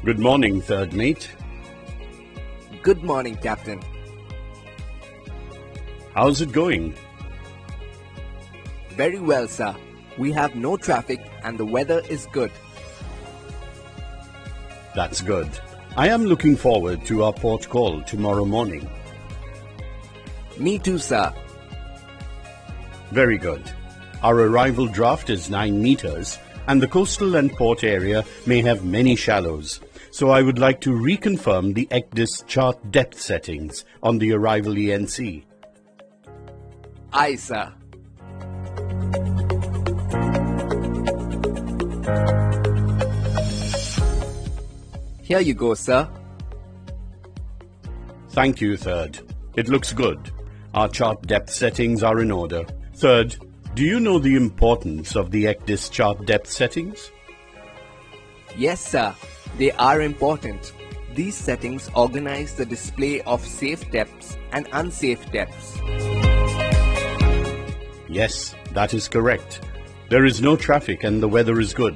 Good morning, third mate. Good morning, Captain. How's it going? Very well, sir. We have no traffic and the weather is good. That's good. I am looking forward to our port call tomorrow morning. Me too, sir. Very good. Our arrival draft is 9 meters and the coastal and port area may have many shallows. So I would like to reconfirm the ECDIS chart depth settings on the arrival ENC. Aye, sir. Here you go, sir. Thank you, third. It looks good. Our chart depth settings are in order. Third, do you know the importance of the ECDIS chart depth settings? Yes, sir. They are important. These settings organize the display of safe depths and unsafe depths. Yes, that is correct. There is no traffic and the weather is good.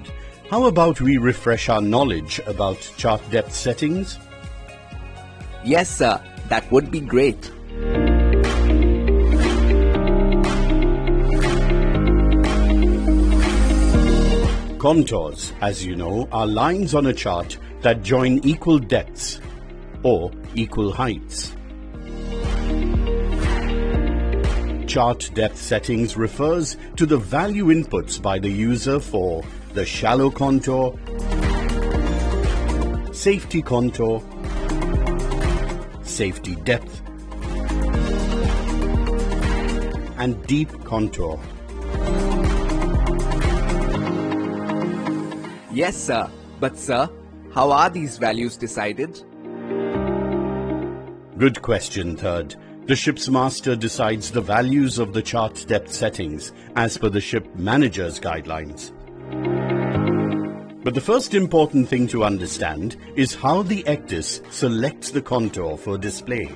How about we refresh our knowledge about chart depth settings? Yes, sir. That would be great. Contours, as you know, are lines on a chart that join equal depths or equal heights. Chart depth settings refers to the value inputs by the user for the shallow contour, safety contour, safety depth, and deep contour. Yes, sir. But, sir, how are these values decided? Good question, third. The ship's master decides the values of the chart depth settings as per the ship manager's guidelines. But the first important thing to understand is how the ECDIS selects the contour for display.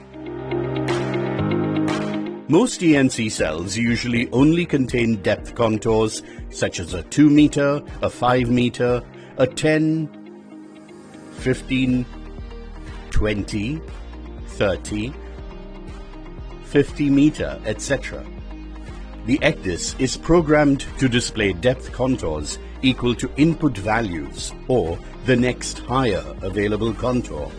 Most ENC cells usually only contain depth contours such as a 2 meter, a 5 meter, a 10, 15, 20, 30, 50 meter, etc. The ECDIS is programmed to display depth contours equal to input values or the next higher available contour.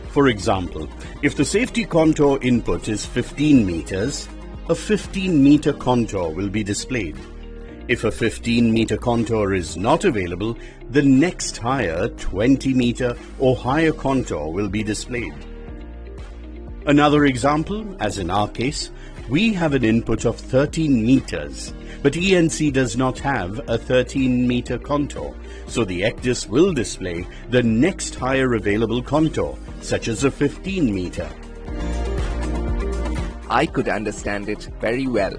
For example, if the safety contour input is 15 meters, a 15 meter contour will be displayed. If a 15 meter contour is not available, the next higher 20 meter or higher contour will be displayed. Another example, as in our case, we have an input of 13 meters, but ENC does not have a 13 meter contour, so the ECDIS will display the next higher available contour, such as a 15 meter. I could understand it very well.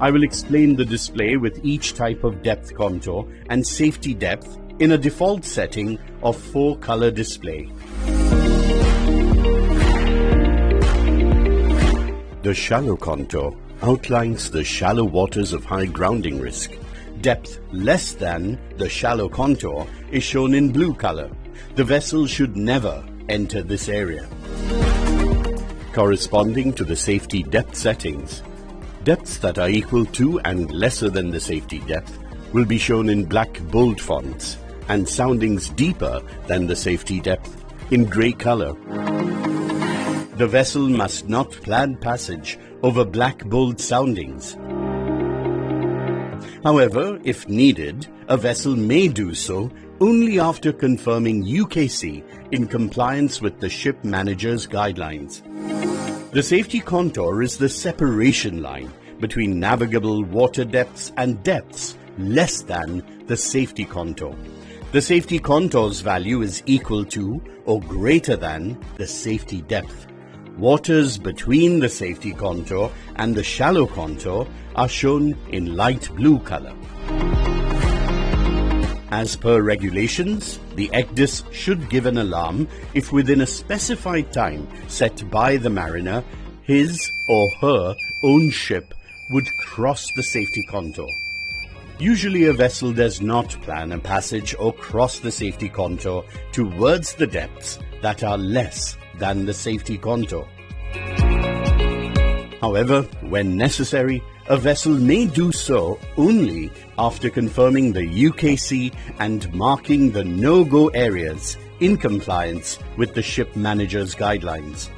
I will explain the display with each type of depth contour and safety depth in a default setting of 4-color display. The shallow contour outlines the shallow waters of high grounding risk. Depth less than the shallow contour is shown in blue color. The vessel should never enter this area. Corresponding to the safety depth settings, depths that are equal to and lesser than the safety depth will be shown in black bold fonts and soundings deeper than the safety depth in gray color. The vessel must not plan passage over black bold soundings. However, if needed, a vessel may do so only after confirming UKC in compliance with the ship manager's guidelines. The safety contour is the separation line between navigable water depths and depths less than the safety contour. The safety contour's value is equal to or greater than the safety depth. Waters between the safety contour and the shallow contour are shown in light blue color. As per regulations, the ECDIS should give an alarm if within a specified time set by the mariner, his or her own ship would cross the safety contour. Usually a vessel does not plan a passage or cross the safety contour towards the depths that are less than the safety contour. However, when necessary, a vessel may do so only after confirming the UKC and marking the no-go areas in compliance with the ship manager's guidelines.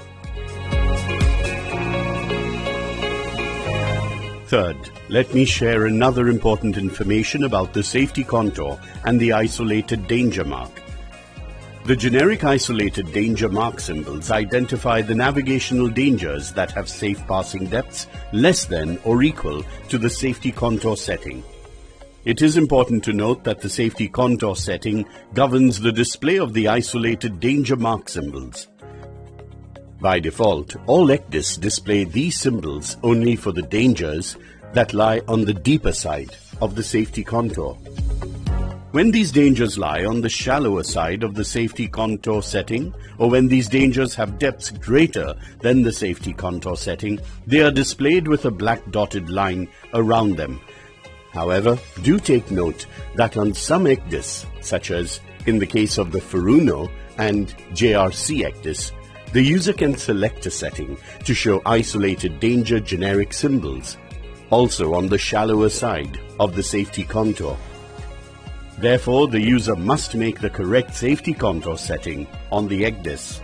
Third, let me share another important information about the safety contour and the isolated danger mark. The generic isolated danger mark symbols identify the navigational dangers that have safe passing depths less than or equal to the safety contour setting. It is important to note that the safety contour setting governs the display of the isolated danger mark symbols. By default, all ECDIS display these symbols only for the dangers that lie on the deeper side of the safety contour. When these dangers lie on the shallower side of the safety contour setting, or when these dangers have depths greater than the safety contour setting, they are displayed with a black dotted line around them. However, do take note that on some ECDIS, such as in the case of the Furuno and JRC ECDIS, the user can select a setting to show isolated danger generic symbols, also on the shallower side of the safety contour. Therefore, the user must make the correct safety contour setting on the ECDIS.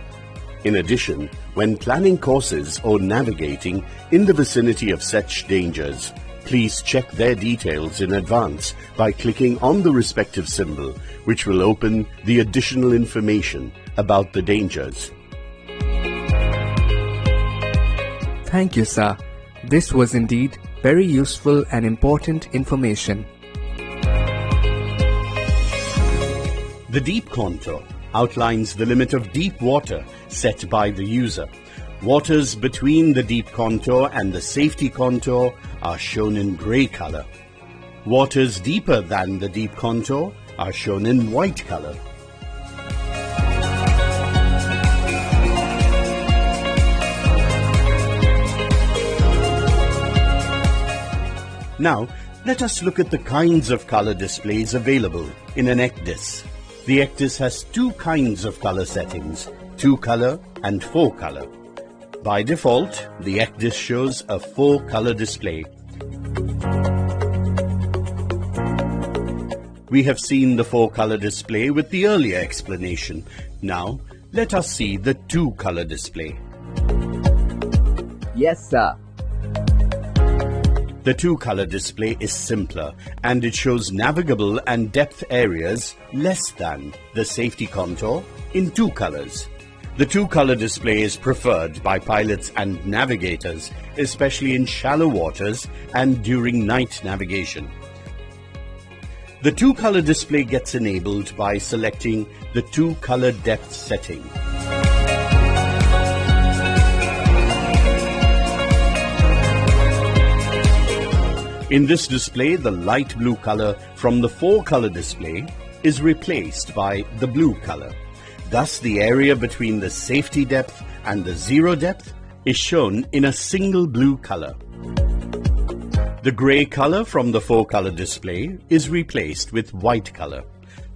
In addition, when planning courses or navigating in the vicinity of such dangers, please check their details in advance by clicking on the respective symbol, which will open the additional information about the dangers. Thank you, sir. This was indeed very useful and important information. The deep contour outlines the limit of deep water set by the user. Waters between the deep contour and the safety contour are shown in grey color. Waters deeper than the deep contour are shown in white color. Now, let us look at the kinds of color displays available in an ECDIS. The ECDIS has two kinds of color settings, 2-color and 4-color. By default, the ECDIS shows a 4-color display. We have seen the 4-color display with the earlier explanation. Now, let us see the 2-color display. Yes, sir. The 2-color display is simpler and it shows navigable and depth areas less than the safety contour in 2 colors. The 2-color display is preferred by pilots and navigators, especially in shallow waters and during night navigation. The 2-color display gets enabled by selecting the 2-color depth setting. In this display, the light blue color from the 4-color display is replaced by the blue color. Thus, the area between the safety depth and the zero depth is shown in a single blue color. The gray color from the 4-color display is replaced with white color.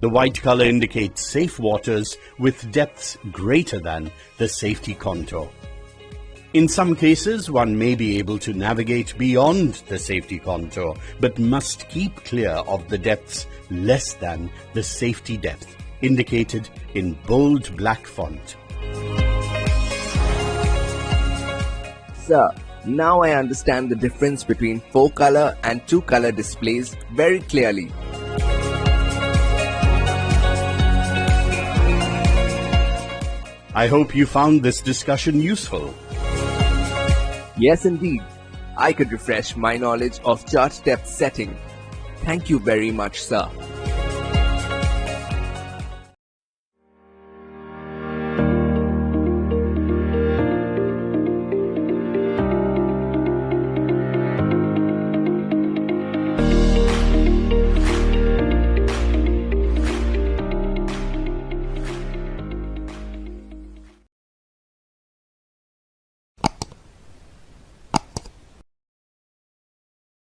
The white color indicates safe waters with depths greater than the safety contour. In some cases, one may be able to navigate beyond the safety contour, but must keep clear of the depths less than the safety depth, indicated in bold black font. Sir, now I understand the difference between 4-color and 2-color displays very clearly. I hope you found this discussion useful. Yes, indeed. I could refresh my knowledge of chart depth setting. Thank you very much, sir.